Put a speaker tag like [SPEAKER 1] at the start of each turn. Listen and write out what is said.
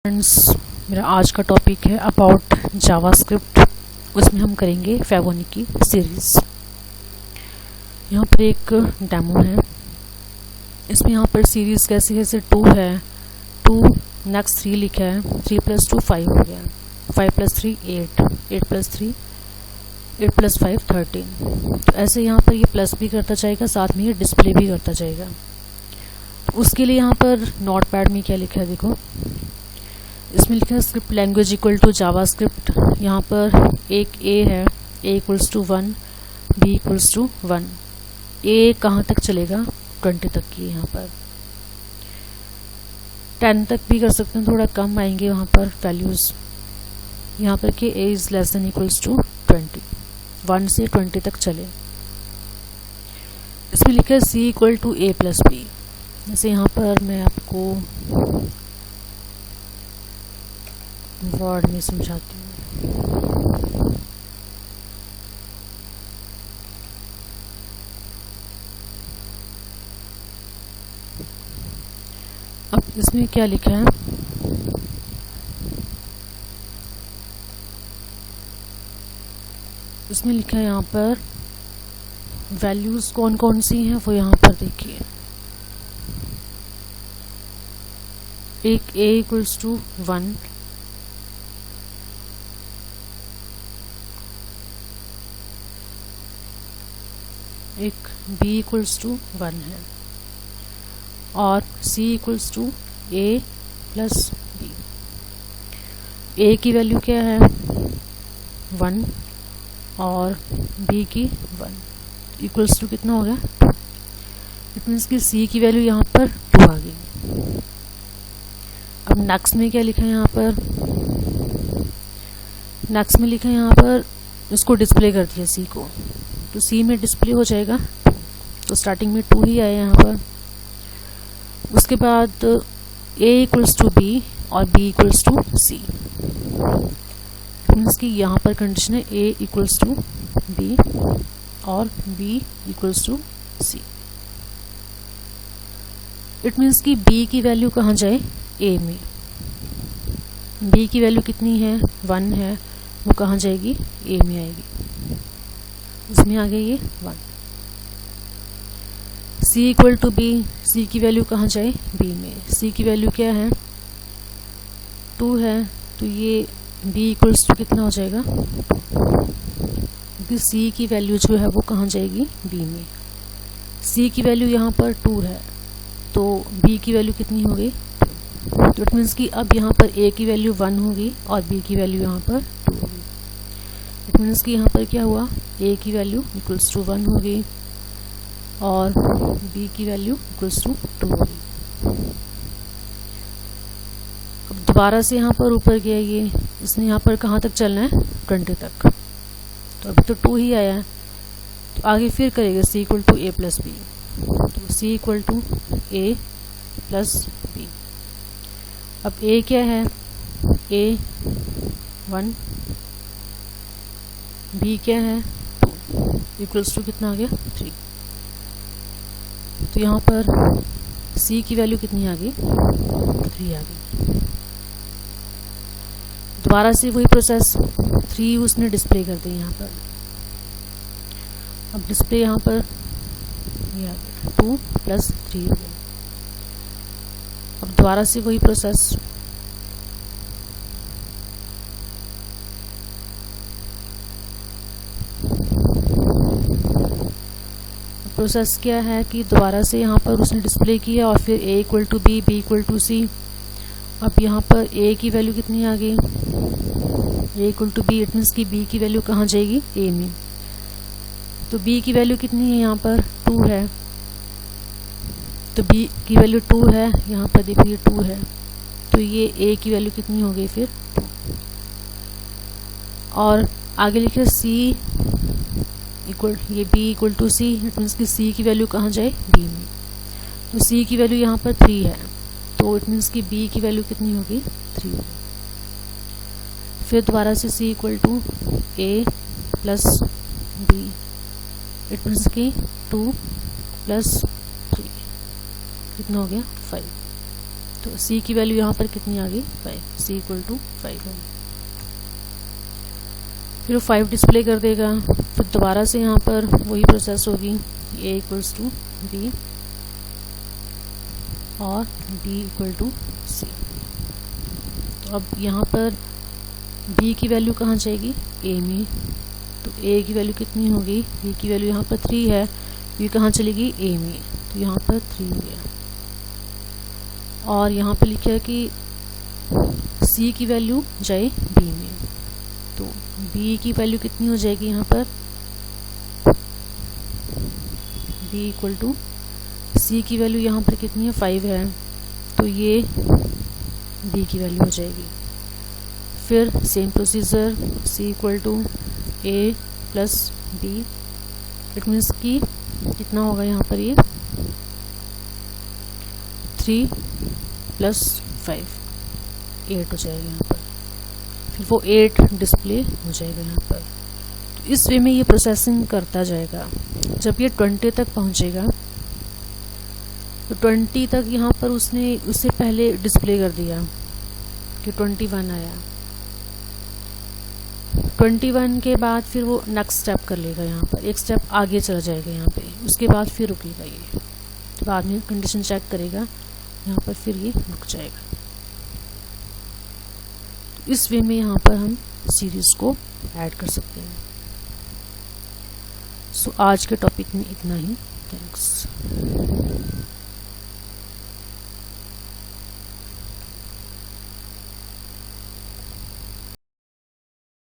[SPEAKER 1] Friends, मेरा आज का टॉपिक है अबाउट जावास्क्रिप्ट। उसमें हम करेंगे फैबोनिकी सीरीज़। यहाँ पर एक डेमो है। इसमें यहाँ पर सीरीज़ कैसे है, जैसे 2 है, 2 नेक्स्ट 3 लिखा है, 3 + 2 5 हो गया, 5 + 3 8, 8 + 3 8 + 5 13। तो ऐसे यहाँ पर ये प्लस भी करता जाएगा, साथ में ये डिस्प्ले भी करता जाएगा। तो उसके लिए यहाँ पर नोटपैड में क्या लिखा है देखो, इसमें लिखा है script language equal to JavaScript. यहाँ पर एक ए है, ए = 1, बी = 1। ए कहाँ तक चलेगा, 20 तक की। यहाँ पर 10 तक भी कर सकते हैं, थोड़ा कम आएंगे वहाँ पर वैल्यूज़। यहाँ पर कि ए > 20, 1 से 20 तक चले। इसमें लिखा है सी = a + b। जैसे यहाँ पर मैं आपको वर्ड में समझाती हूँ। अब इसमें क्या लिखा है, इसमें लिखा है यहाँ पर वैल्यूज कौन कौन सी हैं वो यहाँ पर देखिए। एक a = 1, एक b = 1 है, और c = a + b। a की वैल्यू क्या है, 1, और b की 1, इक्वल्स टू कितना हो गया, 2। इट मीन्स कि c की वैल्यू यहाँ पर 2 आ गई। अब नेक्स्ट में क्या लिखा है यहाँ पर, नेक्स्ट में लिखा है यहाँ पर इसको डिस्प्ले कर दिया c को, तो c में डिस्प्ले हो जाएगा 2। तो स्टार्टिंग में 2 ही आया यहाँ पर। उसके बाद a = b और b = c। मीन्स कि यहाँ पर कंडीशन है a = b और b = c। इट मीन्स कि b की वैल्यू कहाँ जाए, a में। b की वैल्यू कितनी है, 1 है, वो कहाँ जाएगी, a में आएगी। इसमें आ गया ये 1। c = b, c की वैल्यू कहाँ जाए, b में। c की वैल्यू क्या है, 2 है, तो ये b = कितना हो जाएगा, 2। क्योंकि c की वैल्यू जो है वो कहाँ जाएगी, b में। c की वैल्यू यहाँ पर 2 है, तो b की वैल्यू कितनी हो गई, 2। तो इट मीन्स कि अब यहाँ पर a की वैल्यू 1 होगी और b की वैल्यू यहाँ पर 2 होगी। इट मीन्स कि यहाँ पर क्या हुआ, a की वैल्यू = 1 होगी और b की वैल्यू = 2 होगी। अब दोबारा से यहाँ पर ऊपर गया ये, इसने यहाँ पर कहाँ तक चलना है, 20 तक। तो अभी तो 2 ही आया है, तो आगे फिर करेगा c = a + b। तो c = a + b। अब a क्या है, a 1, b क्या है 2, इक्वल्स टू कितना आ गया, 3। तो यहाँ पर c की वैल्यू कितनी आ गई, 3 आ गई। दोबारा से वही प्रोसेस, 3 उसने डिस्प्ले कर दी यहाँ पर। अब डिस्प्ले यहाँ पर ये आ गया, 2 + 3 हो गया। अब दोबारा से वही प्रोसेस, प्रोसेस क्या है कि दोबारा से यहाँ पर उसने डिस्प्ले किया और फिर a = b, b = c। अब यहाँ पर a की वैल्यू कितनी आ गई, a = b। इट मीन्स कि b की वैल्यू कहाँ जाएगी, a में। तो b की वैल्यू कितनी है, यहाँ पर 2 है, तो b की वैल्यू 2 है, यहाँ पर देखो ये 2 है, तो ये a की वैल्यू कितनी हो गई फिर 2। और आगे लिखे c ये b = c। इट मीन्स कि c की वैल्यू कहाँ जाए, b में। तो c की वैल्यू यहाँ पर 3 है, तो इट मीन्स कि b की वैल्यू कितनी होगी, 3 होगी। फिर दोबारा से c = a + b। It means कि 2 + 3 कितना हो गया, 5। तो c की वैल्यू यहाँ पर कितनी आ गई 5, c इक्वल टू 5 होगी। फिर वो 5 डिस्प्ले कर देगा। फिर दोबारा से यहाँ पर वही प्रोसेस होगी, a इक्वल्स टू b और b इक्वल टू c। तो अब यहाँ पर b की वैल्यू कहाँ जाएगी a में, तो a की वैल्यू कितनी होगी, b की वैल्यू यहाँ पर 3 है, b कहाँ चलेगी a में, तो यहाँ पर 3 हो गया। और यहाँ पे लिखा है कि c की वैल्यू जाए b में, तो b की वैल्यू कितनी हो जाएगी यहाँ पर b इक्वल टू c की वैल्यू यहाँ पर कितनी है 5 है, तो ये b की वैल्यू हो जाएगी। फिर same procedure c equal to a plus b, it means कि कितना होगा यहाँ पर ये 3 प्लस 5 8 हो जाएगा यहाँ पर। फिर वो 8 डिस्प्ले हो जाएगा यहाँ पर। तो इस वे में ये प्रोसेसिंग करता जाएगा। जब ये 20 तक पहुँचेगा तो 20 तक यहाँ पर उसने उससे पहले डिस्प्ले कर दिया कि 21 आया। 21 के बाद फिर वो नेक्स्ट स्टेप कर लेगा, यहाँ पर एक स्टेप आगे चला जाएगा यहाँ पे, उसके बाद फिर रुकेगा ये। तो बाद में कंडीशन चेक करेगा यहाँ पर, फिर ये रुक जाएगा। तो इस वे में यहाँ पर हम सीरीज को ऐड कर सकते हैं। सो आज के टॉपिक में इतना ही। थैंक्स।